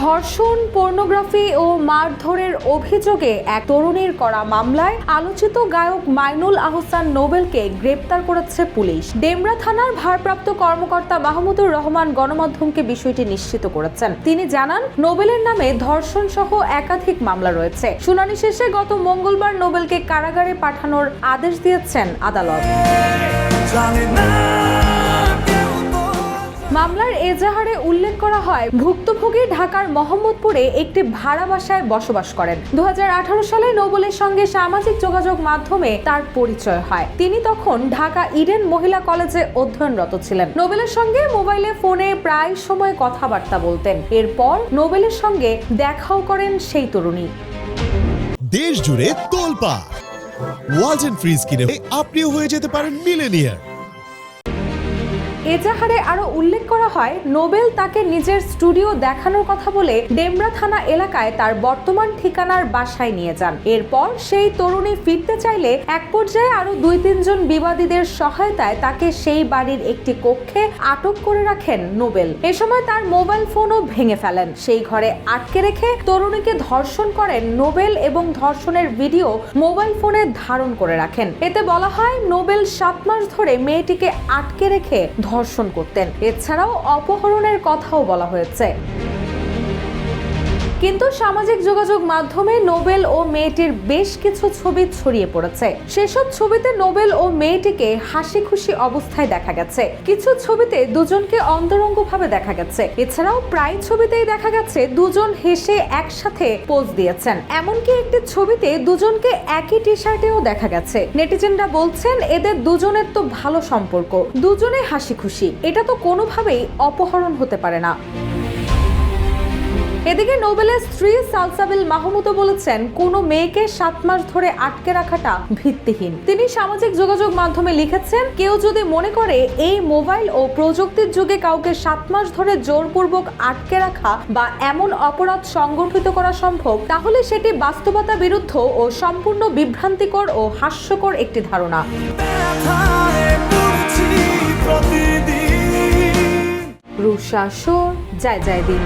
ধর্ষণ, পর্নোগ্রাফি ও মারধরের অভিযোগে এক তরুণীর করা মামলায় আলোচিত গায়ক মাইনুল আহসান নোবেলকে গ্রেপ্তার করেছে পুলিশ। ডেমরা থানার ভারপ্রাপ্ত কর্মকর্তা মাহমুদুর রহমান গণমাধ্যমকে বিষয়টি নিশ্চিত করেছেন। তিনি জানান, নোবেলের নামে ধর্ষণ সহ একাধিক মামলা রয়েছে। শুনানি শেষে গত মঙ্গলবার নোবেলকে কারাগারে পাঠানোর আদেশ দিয়েছেন আদালত। মামলার এজাহারে উল্লেখ করা হয়, ভুক্তভোগী ঢাকার মোহাম্মদপুরে একটি ভাড়া বাসায় বসবাস করেন। 2018 সালে নোবেলের সঙ্গে সামাজিক যোগাযোগ মাধ্যমে তার পরিচয় হয়। তিনি তখন ঢাকা ইডেন মহিলা কলেজে অধ্যয়নরত ছিলেন। নোবেলের সঙ্গে মোবাইলে ফোনে প্রায় সময় কথাবার্তা বলতেন। এরপর নোবেলের সঙ্গে দেখাও করেন সেই তরুণী। দেশ জুড়ে তোলপাড় ওয়ালটন ফ্রিজ কিনে আপনিও হয়ে যেতে পারেন মিলেনিয়ার। এজাহারে আরো উল্লেখ করা হয়, নোবেল তাকে নিজের স্টুডিও দেখানোর কথা বলে ডেমরা থানা এলাকায় তার বর্তমান ঠিকানার বাসায় নিয়ে যান। এরপর সেই তরুণী ফিরতে চাইলে এক পর্যায়ে আরো 2-3 জন বিবাদীদের সহায়তায় তাকে সেই বাড়ির একটি কক্ষে আটক করে রাখেন নোবেল। এ সময় তার মোবাইল ফোনও ভেঙে ফেলেন। সেই ঘরে আটকে রেখে তরুণীকে ধর্ষণ করেন নোবেল এবং ধর্ষণের ভিডিও মোবাইল ফোনে ধারণ করে রাখেন। এতে বলা হয়, নোবেল 7 মাস ধরে মেয়েটিকে আটকে রেখে ধর্ষণ করতেন। এছাড়াও অপহরণের কথাও বলা হয়েছে। কিন্তু সামাজিক যোগাযোগ মাধ্যমে নোবেল ও মেয়েটির বেশ কিছু ছবি ছড়িয়ে পড়েছে। সেসব ছবিতে নোবেল ও মেয়েটিকে হাসি খুশি অবস্থায় দেখা গেছে। কিছু ছবিতে দুজনকে অন্তরঙ্গভাবে দেখা গেছে। এছাড়াও প্রায় ছবিতেই দেখা গেছে দুজন হেসে একসাথে পোজ দিয়েছেন। এমনকি একটি ছবিতে দুজনকে একই টি শার্টেও দেখা গেছে। নেটিজেনরা বলছেন, এদের দুজনের তো ভালো সম্পর্ক, দুজনে হাসি খুশি, এটা তো কোনোভাবেই অপহরণ হতে পারে না। এদিকে নোবেলের স্ত্রী সালসাবিল মাহমুদও বলেছেন, কোনো মেয়েকে 7 মাস ধরে আটকে রাখাটা ভিত্তিহীন। তিনি সামাজিক যোগাযোগ মাধ্যমে লিখেছেন, কেউ যদি মনে করে এই মোবাইল ও প্রযুক্তির যুগে কাউকে 7 মাস ধরে জোরপূর্বক আটকে রাখা বা এমন অপরাধ সংগঠিত করা সম্ভব, তাহলে সেটি বাস্তবতা বিরুদ্ধ ও সম্পূর্ণ বিভ্রান্তিকর ও হাস্যকর একটি ধারণা। রুশা শো, জয় জয় দিন।